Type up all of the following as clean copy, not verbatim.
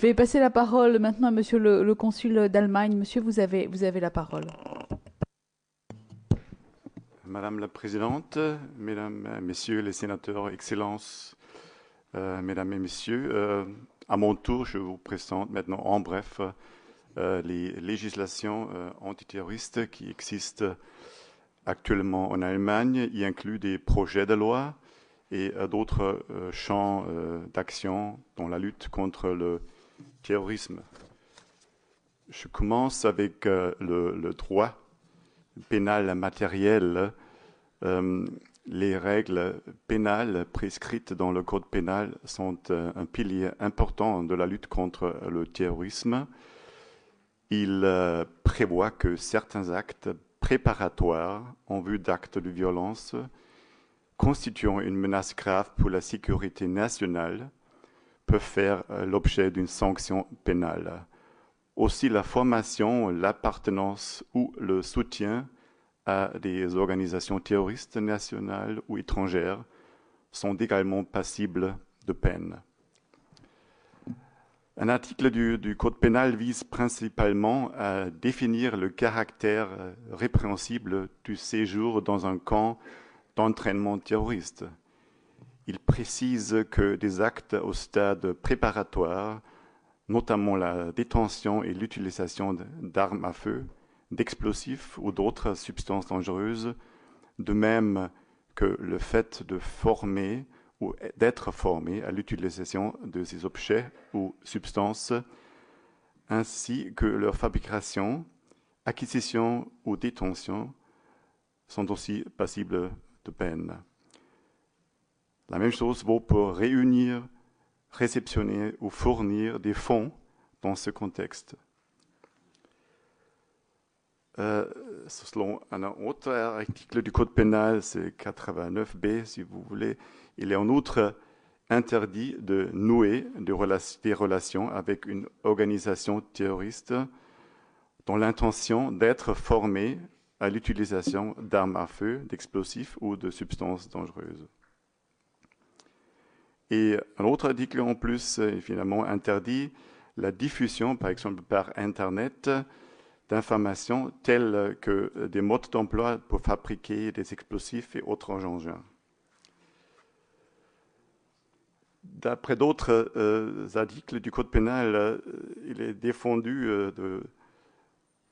vais passer la parole maintenant à Monsieur le consul d'Allemagne. Monsieur, vous avez la parole. Madame la Présidente, Mesdames, Messieurs les sénateurs, Excellences, Mesdames et Messieurs, à mon tour, je vous présente maintenant en bref les législations antiterroristes qui existent actuellement en Allemagne, y inclut des projets de loi et d'autres champs d'action dans la lutte contre le terrorisme. Je commence avec le droit pénal matériel. Euh, les règles pénales prescrites dans le code pénal sont un pilier important de la lutte contre le terrorisme. Il prévoit que certains actes préparatoires en vue d'actes de violence constituant une menace grave pour la sécurité nationale peuvent faire l'objet d'une sanction pénale. Aussi, la formation, l'appartenance ou le soutien à des organisations terroristes nationales ou étrangères sont également passibles de peine. Un article du Code pénal vise principalement à définir le caractère répréhensible du séjour dans un camp d'entraînement terroriste. Il précise que des actes au stade préparatoire, notamment la détention et l'utilisation d'armes à feu, d'explosifs ou d'autres substances dangereuses, de même que le fait de former ou d'être formé à l'utilisation de ces objets ou substances, ainsi que leur fabrication, acquisition ou détention, sont aussi passibles de peine. La même chose vaut pour réunir, réceptionner ou fournir des fonds dans ce contexte. Selon un autre article du Code pénal, c'est 89b si vous voulez, il est en outre interdit de nouer des relations avec une organisation terroriste dont l'intention d'être formée à l'utilisation d'armes à feu, d'explosifs ou de substances dangereuses. Et un autre article en plus, finalement, interdit la diffusion, par exemple par Internet, d'informations telles que des modes d'emploi pour fabriquer des explosifs et autres engins. D'après d'autres articles du Code pénal, il est défendu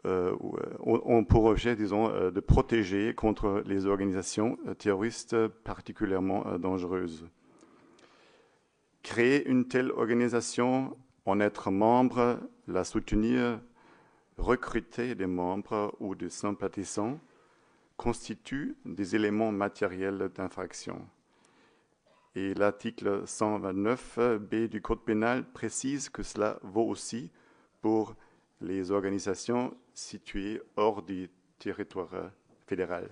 ont pour objet, disons, de protéger contre les organisations terroristes particulièrement dangereuses. Créer une telle organisation, en être membre, la soutenir, recruter des membres ou des sympathisants constituent des éléments matériels d'infraction. Et l'article 129b du Code pénal précise que cela vaut aussi pour les organisations situées hors du territoire fédéral.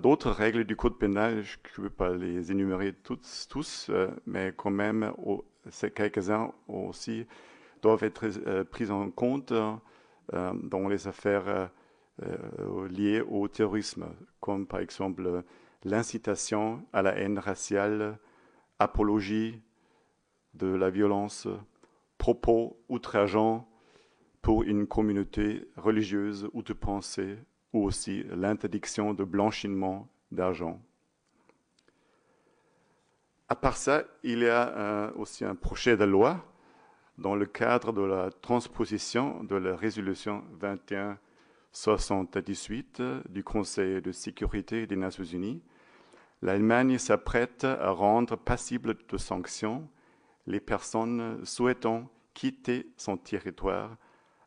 D'autres règles du Code pénal, je ne vais pas les énumérer tous, mais quand même, quelques-uns aussi doivent être prises en compte dans les affaires liées au terrorisme, comme par exemple l'incitation à la haine raciale, apologie de la violence, propos outrageants pour une communauté religieuse ou de pensée, ou aussi l'interdiction de blanchiment d'argent. À part ça, il y a aussi un projet de loi dans le cadre de la transposition de la résolution 2178 du Conseil de sécurité des Nations Unies. L'Allemagne s'apprête à rendre passibles de sanctions les personnes souhaitant quitter son territoire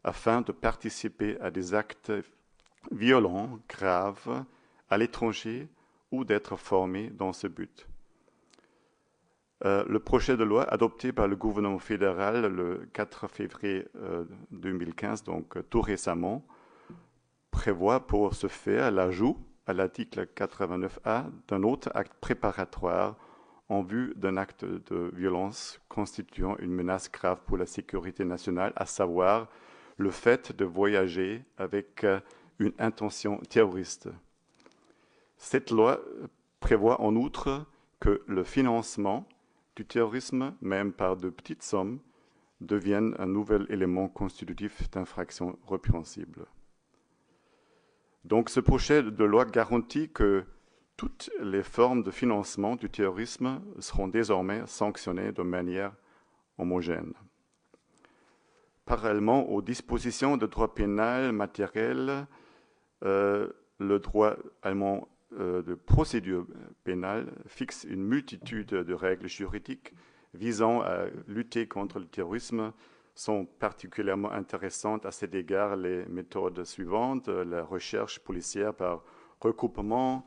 afin de participer à des actes violents, graves, à l'étranger ou d'être formés dans ce but. Le projet de loi adopté par le gouvernement fédéral le 4 février 2015, donc tout récemment, prévoit pour ce faire l'ajout à l'article 89A d'un autre acte préparatoire en vue d'un acte de violence constituant une menace grave pour la sécurité nationale, à savoir le fait de voyager avec une intention terroriste. Cette loi prévoit en outre que le financement du terrorisme, même par de petites sommes, deviennent un nouvel élément constitutif d'infraction répréhensible. Donc ce projet de loi garantit que toutes les formes de financement du terrorisme seront désormais sanctionnées de manière homogène. Parallèlement aux dispositions de droit pénal matériel, le droit allemand de procédure pénale fixe une multitude de règles juridiques visant à lutter contre le terrorisme. Sont particulièrement intéressantes à cet égard les méthodes suivantes: la recherche policière par recoupement,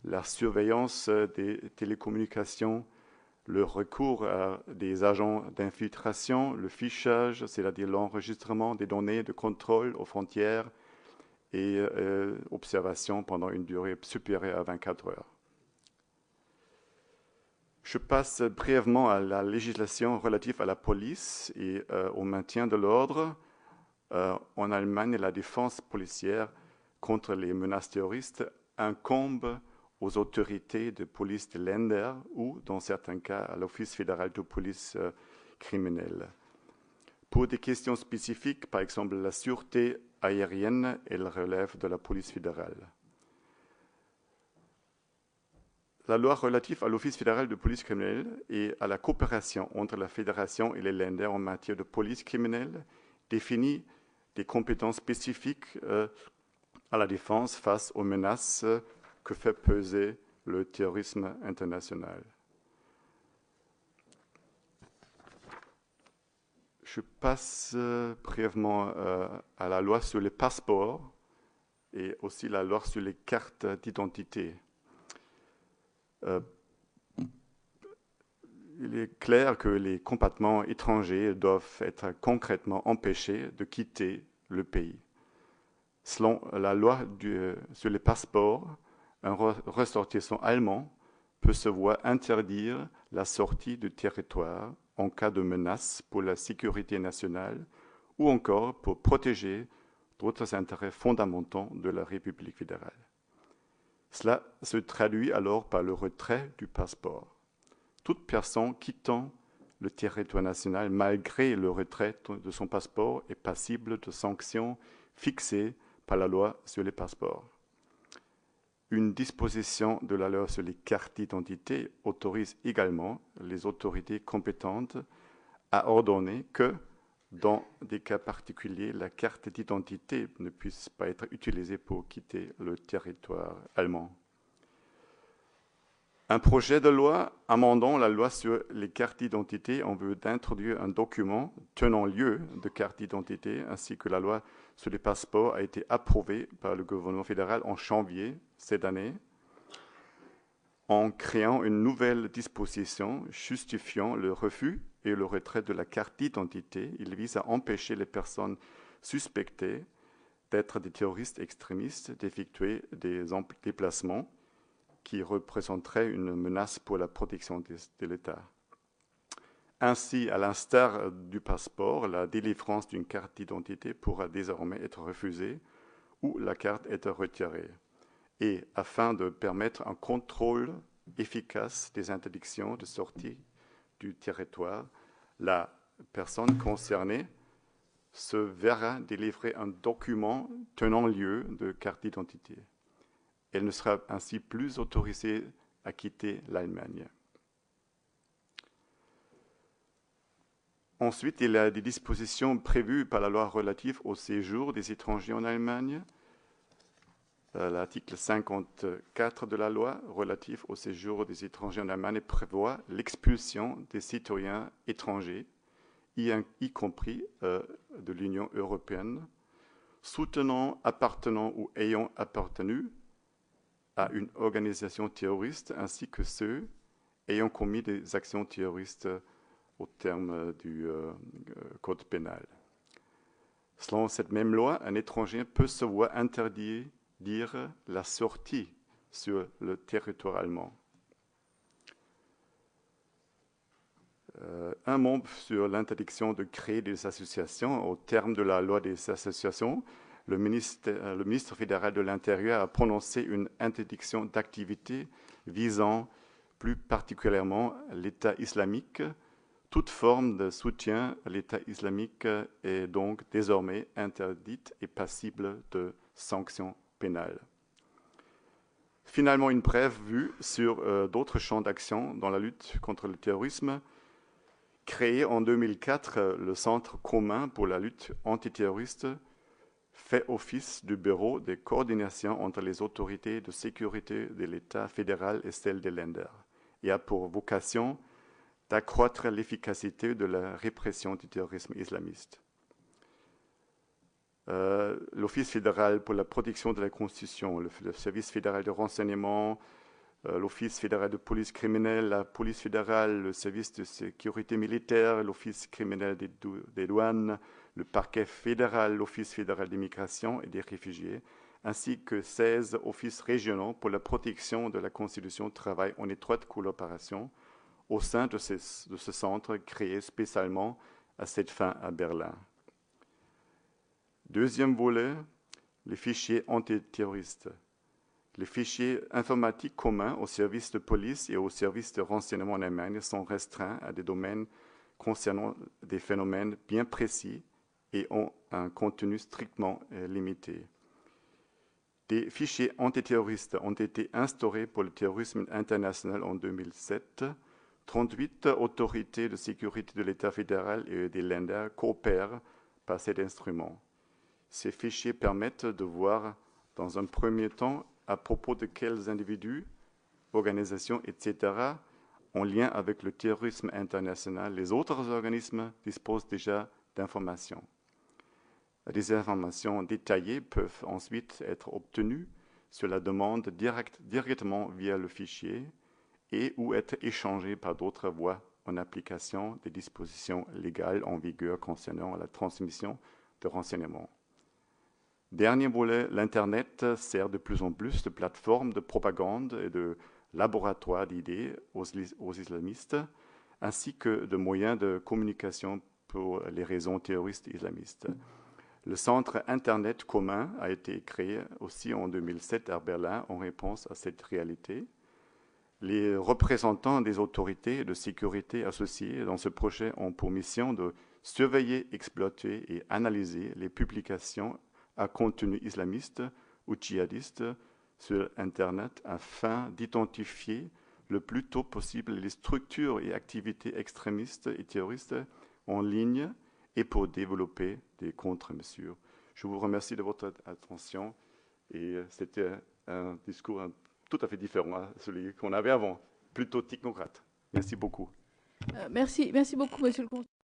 la surveillance des télécommunications, le recours à des agents d'infiltration, le fichage, c'est-à-dire l'enregistrement des données de contrôle aux frontières et observation pendant une durée supérieure à 24 heures. Je passe brièvement à la législation relative à la police et au maintien de l'ordre. En Allemagne, la défense policière contre les menaces terroristes incombe aux autorités de police de Länder ou, dans certains cas, à l'Office fédéral de police criminelle. Pour des questions spécifiques, par exemple la sûreté aérienne, elle relève de la police fédérale. La loi relative à l'Office fédéral de police criminelle et à la coopération entre la Fédération et les Länder en matière de police criminelle définit des compétences spécifiques à la défense face aux menaces que fait peser le terrorisme international. Je passe brièvement à la loi sur les passeports et aussi la loi sur les cartes d'identité. Il est clair que les compatriotes étrangers doivent être concrètement empêchés de quitter le pays. Selon la loi sur les passeports, un ressortissant allemand peut se voir interdire la sortie du territoire en cas de menace pour la sécurité nationale ou encore pour protéger d'autres intérêts fondamentaux de la République fédérale. Cela se traduit alors par le retrait du passeport. Toute personne quittant le territoire national malgré le retrait de son passeport est passible de sanctions fixées par la loi sur les passeports. Une disposition de la loi sur les cartes d'identité autorise également les autorités compétentes à ordonner que, dans des cas particuliers, la carte d'identité ne puisse pas être utilisée pour quitter le territoire allemand. Un projet de loi amendant la loi sur les cartes d'identité en vue d'introduire un document tenant lieu de carte d'identité ainsi que la loi sur les passeports a été approuvé par le gouvernement fédéral en janvier cette année en créant une nouvelle disposition justifiant le refus et le retrait de la carte d'identité. Il vise à empêcher les personnes suspectées d'être des terroristes extrémistes d'effectuer des déplacements qui représenteraient une menace pour la protection de l'État. Ainsi, à l'instar du passeport, la délivrance d'une carte d'identité pourra désormais être refusée ou la carte être retirée. Et afin de permettre un contrôle efficace des interdictions de sortie du territoire, la personne concernée se verra délivrer un document tenant lieu de carte d'identité. Elle ne sera ainsi plus autorisée à quitter l'Allemagne. Ensuite, il y a des dispositions prévues par la loi relative au séjour des étrangers en Allemagne. L'article 54 de la loi relative au séjour des étrangers en Allemagne prévoit l'expulsion des citoyens étrangers, y compris de l'Union européenne, soutenant, appartenant ou ayant appartenu à une organisation terroriste, ainsi que ceux ayant commis des actions terroristes au terme du code pénal. Selon cette même loi, un étranger peut se voir interdire la sortie sur le territoire allemand. Un mot sur l'interdiction de créer des associations. Au terme de la loi des associations, le ministre fédéral de l'Intérieur a prononcé une interdiction d'activité visant plus particulièrement l'État islamique. Toute forme de soutien à l'État islamique est donc désormais interdite et passible de sanctions pénales. Finalement, une brève vue sur d'autres champs d'action dans la lutte contre le terrorisme. Créé en 2004, le Centre commun pour la lutte antiterroriste fait office de bureau de coordination entre les autorités de sécurité de l'État fédéral et celles des Länder et a pour vocation d'accroître l'efficacité de la répression du terrorisme islamiste. L'Office fédéral pour la protection de la Constitution, le Service fédéral de renseignement, l'Office fédéral de police criminelle, la police fédérale, le service de sécurité militaire, l'Office criminel des douanes, le parquet fédéral, l'Office fédéral d'immigration et des réfugiés, ainsi que 16 offices régionaux pour la protection de la Constitution travaillent en étroite collaboration au sein de ce centre créé spécialement à cette fin à Berlin. Deuxième volet, les fichiers antiterroristes. Les fichiers informatiques communs aux services de police et aux services de renseignement en Allemagne sont restreints à des domaines concernant des phénomènes bien précis et ont un contenu strictement limité. Des fichiers antiterroristes ont été instaurés pour le terrorisme international en 2007. 38 autorités de sécurité de l'État fédéral et des Länder coopèrent par cet instrument. Ces fichiers permettent de voir, dans un premier temps, à propos de quels individus, organisations, etc., en lien avec le terrorisme international, les autres organismes disposent déjà d'informations. Des informations détaillées peuvent ensuite être obtenues sur la demande directement via le fichier et ou être échangées par d'autres voies en application des dispositions légales en vigueur concernant la transmission de renseignements. Dernier volet, l'Internet sert de plus en plus de plateforme de propagande et de laboratoire d'idées aux islamistes, ainsi que de moyens de communication pour les réseaux terroristes islamistes. Le centre Internet commun a été créé aussi en 2007 à Berlin en réponse à cette réalité. Les représentants des autorités de sécurité associées dans ce projet ont pour mission de surveiller, exploiter et analyser les publications à contenu islamiste ou djihadiste sur Internet afin d'identifier le plus tôt possible les structures et activités extrémistes et terroristes en ligne et pour développer des contre-mesures. Je vous remercie de votre attention et c'était un discours tout à fait différent à celui qu'on avait avant, plutôt technocrate. Merci beaucoup. Merci beaucoup, Monsieur le Conseiller.